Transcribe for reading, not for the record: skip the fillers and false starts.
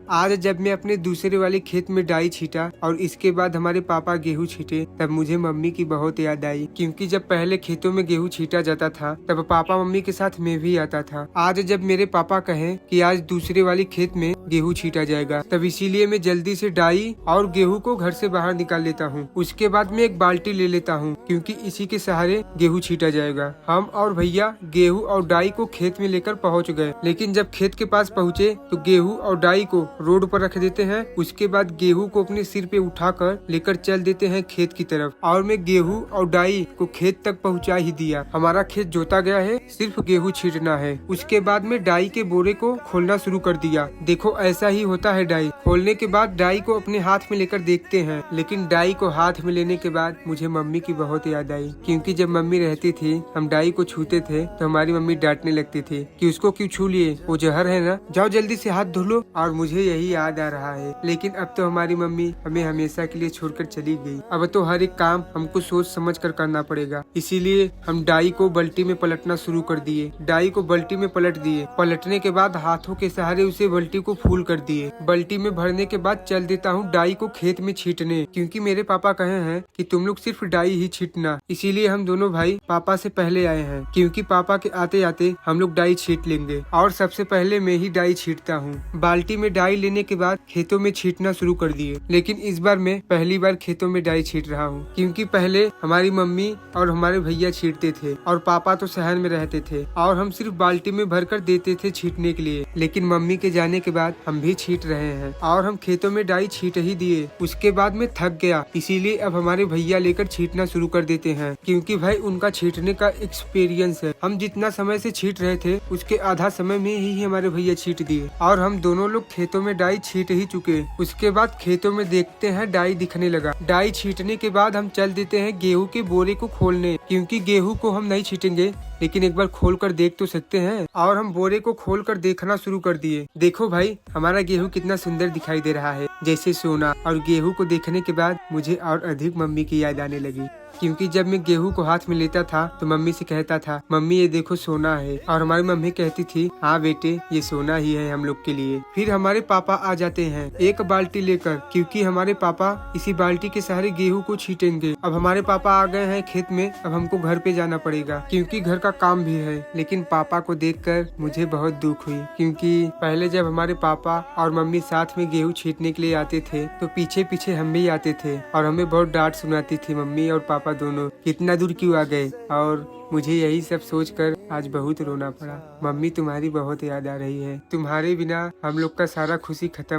आज जब मैं अपने दूसरे वाले खेत में डाई छीटा और इसके बाद हमारे पापा गेहूं छीटे, तब मुझे मम्मी की बहुत याद आई। क्योंकि जब पहले खेतों में गेहूं छीटा जाता था तब पापा मम्मी के साथ मैं भी आता था। आज जब मेरे पापा कहें कि आज दूसरे वाले खेत में गेहूं छीटा जाएगा, तब इसीलिए मैं जल्दी से डाई और गेहूं को घर से बाहर निकाल लेता हूं। उसके बाद मैं एक बाल्टी ले लेता हूं, क्योंकि इसी के सहारे गेहूं छीटा जाएगा। हम और भैया गेहूं और डाई को खेत में लेकर पहुंच गए, लेकिन जब खेत के पास पहुंचे तो गेहूं और डाई को रोड पर रख देते हैं। उसके बाद गेहूं को अपने सिर पे उठाकर लेकर चल देते हैं खेत की तरफ, और मैं गेहूं और डाई को खेत तक पहुंचा ही दिया। हमारा खेत जोता गया है, सिर्फ गेहूं छीटना है। उसके बाद मैं डाई के बोरे को खोलना शुरू कर दिया। देखो ऐसा ही होता है। डाई खोलने के बाद डाई को अपने हाथ में लेकर देखते हैं, लेकिन डाई को हाथ में लेने के बाद मुझे मम्मी की बहुत याद आई। क्योंकि जब मम्मी रहती थी, हम डाई को छूते थे तो हमारी मम्मी डांटने लगती थी कि उसको क्यों छू लिए, वो जहर है ना, जाओ जल्दी से हाथ धो लो। और मुझे यही याद आ रहा है। लेकिन अब तो हमारी मम्मी हमें हमेशा के लिए छोड़कर चली गई। अब तो हर एक काम हमको सोच समझ कर करना पड़ेगा। इसीलिए हम डाई को बाल्टी में पलटना शुरू कर दिए। डाई को बाल्टी में पलट दिए। पलटने के बाद हाथों के सहारे उसे बाल्टी को फुल कर दिए। बाल्टी में भरने के बाद चल देता हूँ डाई को खेत में छीटने, क्योंकि मेरे पापा कहे हैं कि तुम लोग सिर्फ डाई ही छीटना। इसीलिए हम दोनों भाई पापा से पहले आए हैं, क्योंकि पापा के आते आते हम लोग डाई छीट लेंगे। और सबसे पहले मैं ही डाई छीटता हूँ। बाल्टी में डाई लेने के बाद खेतों में छीटना शुरू कर दिए। लेकिन इस बार मैं पहली बार खेतों में डाई छीट रहा हूँ, क्योंकि पहले हमारी मम्मी और हमारे भैया छीटते थे और पापा तो शहर में रहते थे और हम सिर्फ बाल्टी में भरकर देते थे छीटने के लिए। लेकिन मम्मी के जाने के बाद हम भी छीट रहे हैं और हम खेतों में डाई छीट ही दिए। उसके बाद मैं थक गया, इसीलिए अब हमारे भैया लेकर छीटना शुरू कर देते हैं, क्योंकि भाई उनका छीटने का एक्सपीरियंस है। हम जितना समय से छीट रहे थे उसके आधा समय में ही हमारे भैया छीट दिए और हम दोनों लोग खेतों में डाई छीट ही चुके। उसके बाद खेतों में देखते हैं डाई दिखने लगा। डाई छीटने के बाद हम चल देते हैं गेहूं के बोरे को खोलने, क्योंकि गेहूं को हम नहीं छीटेंगे लेकिन एक बार खोल कर देख तो सकते हैं। और हम बोरे को खोल कर देखना शुरू कर दिए। देखो भाई, हमारा गेहूं कितना सुंदर दिखाई दे रहा है, जैसे सोना। और गेहूं को देखने के बाद मुझे और अधिक मम्मी की याद आने लगी, क्योंकि जब मैं गेहूं को हाथ में लेता था तो मम्मी से कहता था, मम्मी ये देखो सोना है। और हमारी मम्मी कहती थी, हाँ बेटे ये सोना ही है हम लोग के लिए। फिर हमारे पापा आ जाते हैं एक बाल्टी लेकर, क्योंकि हमारे पापा इसी बाल्टी के सहारे गेहूं को छीटेंगे। अब हमारे पापा आ गए हैं खेत में। अब हमको घर पे जाना पड़ेगा, क्योंकि घर का काम भी है। लेकिन पापा को देखकर मुझे बहुत दुख हुई, क्योंकि पहले जब हमारे पापा और मम्मी साथ में गेहूं छीटने के लिए आते थे तो पीछे पीछे हम भी आते थे और हमें बहुत डांट सुनाती थी मम्मी और पापा दोनों, कितना दूर क्यों आ गए। और मुझे यही सब सोचकर आज बहुत रोना पड़ा। मम्मी तुम्हारी बहुत याद आ रही है, तुम्हारे बिना हम लोग का सारा खुशी खत्म।